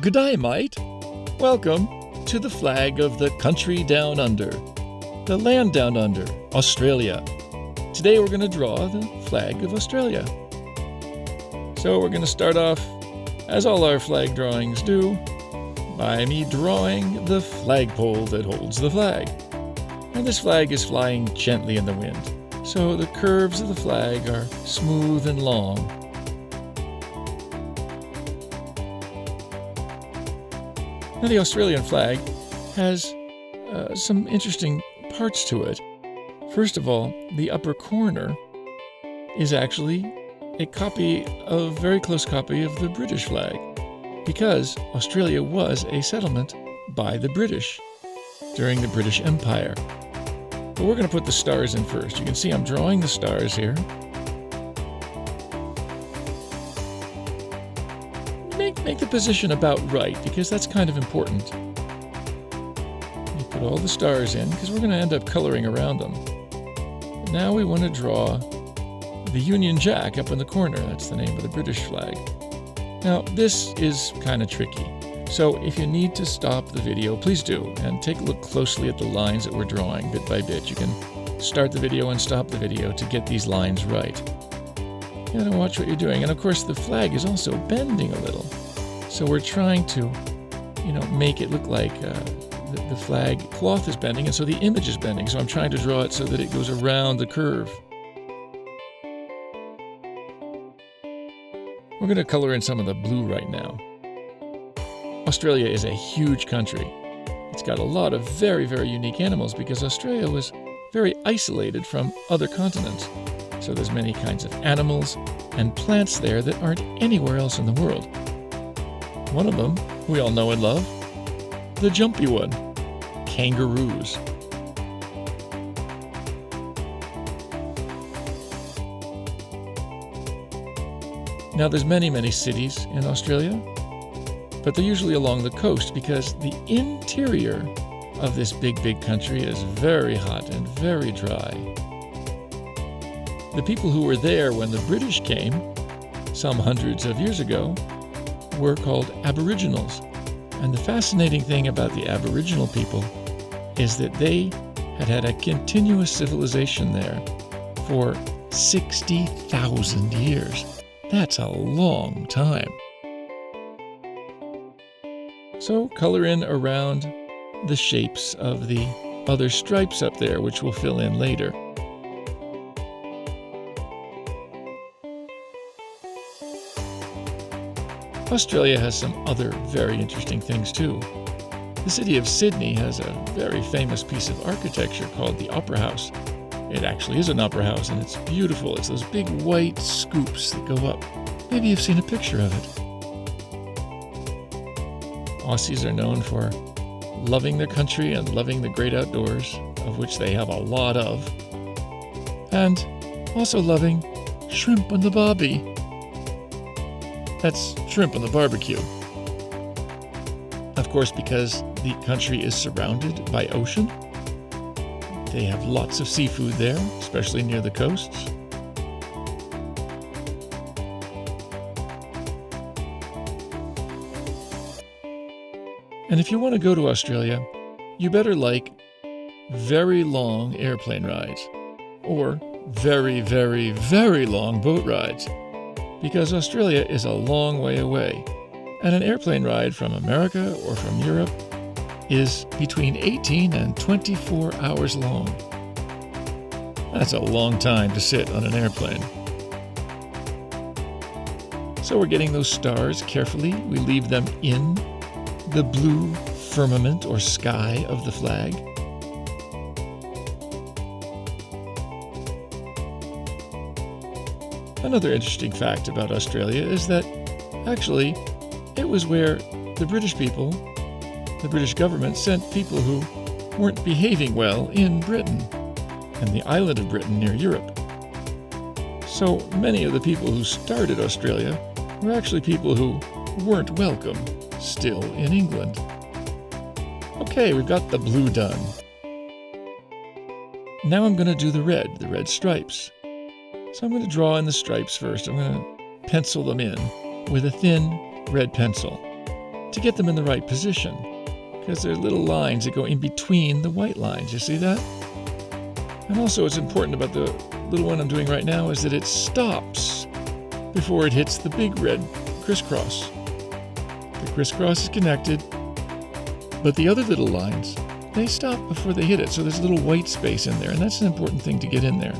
G'day, mate. Welcome to the flag of the country down under, the land down under, Australia. Today we're going to draw the flag of Australia. So we're going to start off, as all our flag drawings do, by me drawing the flagpole that holds the flag. And this flag is flying gently in the wind, so the curves of the flag are smooth and long. Now the Australian flag has some interesting parts to it. First of all, the upper corner is actually a very close copy of the British flag, because Australia was a settlement by the British during the British Empire. But we're going to put the stars in first. You can see I'm drawing the stars here. Make the position about right, because that's kind of important. You put all the stars in, because we're going to end up coloring around them. Now we want to draw the Union Jack up in the corner. That's the name of the British flag. Now, this is kind of tricky. So if you need to stop the video, please do, and take a look closely at the lines that we're drawing bit by bit. You can start the video and stop the video to get these lines right. You gotta watch what you're doing. And of course, the flag is also bending a little. So we're trying to, make it look like the flag cloth is bending, and so the image is bending. So I'm trying to draw it so that it goes around the curve. We're going to color in some of the blue right now. Australia is a huge country. It's got a lot of very, very unique animals because Australia was very isolated from other continents. So there's many kinds of animals and plants there that aren't anywhere else in the world. One of them we all know and love, the jumpy one, kangaroos. Now there's many, many cities in Australia, but they're usually along the coast because the interior of this big, big country is very hot and very dry. The people who were there when the British came, some hundreds of years ago, were called Aboriginals. And the fascinating thing about the Aboriginal people is that they had a continuous civilization there for 60,000 years. That's a long time. So color in around the shapes of the other stripes up there, which we'll fill in later. Australia has some other very interesting things too. The city of Sydney has a very famous piece of architecture called the Opera House. It actually is an opera house, and it's beautiful. It's those big white scoops that go up. Maybe you've seen a picture of it. Aussies are known for loving their country and loving the great outdoors, of which they have a lot of, and also loving shrimp on the barbie. That's shrimp on the barbecue. Of course, because the country is surrounded by ocean, they have lots of seafood there, especially near the coasts. And if you want to go to Australia, you better like very long airplane rides or very, very, very long boat rides, because Australia is a long way away, and an airplane ride from America or from Europe is between 18 and 24 hours long. That's a long time to sit on an airplane. So we're getting those stars carefully. We leave them in the blue firmament or sky of the flag. Another interesting fact about Australia is that actually it was where the British people, the British government, sent people who weren't behaving well in Britain and the island of Britain near Europe. So many of the people who started Australia were actually people who weren't welcome still in England. Okay, we've got the blue done. Now I'm going to do the red stripes. So I'm going to draw in the stripes first. I'm going to pencil them in with a thin red pencil. to get them in the right position, because there are little lines that go in between the white lines. You see that? And also what's important about the little one I'm doing right now is that it stops before it hits the big red crisscross. The crisscross is connected, but the other little lines, they stop before they hit it. So there's a little white space in there, and that's an important thing to get in there.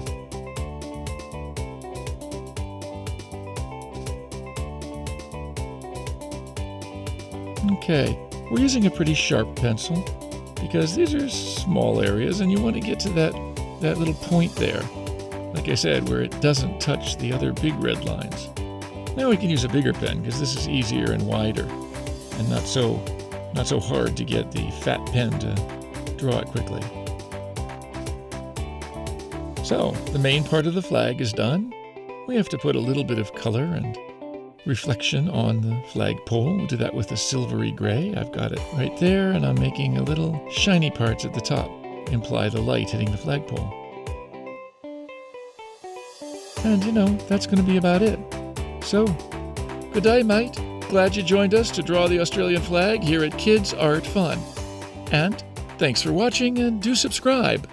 Okay, we're using a pretty sharp pencil because these are small areas and you want to get to that little point there, like I said, where it doesn't touch the other big red lines. Now we can use a bigger pen because this is easier and wider and not so hard to get the fat pen to draw it quickly. So the main part of the flag is done. We have to put a little bit of color and reflection on the flagpole. We'll do that with a silvery gray. I've got it right there, and I'm making a little shiny parts at the top, imply the light hitting the flagpole. And that's going to be about it. So, good day, mate. Glad you joined us to draw the Australian flag here at Kids Art Fun. And thanks for watching, and do subscribe.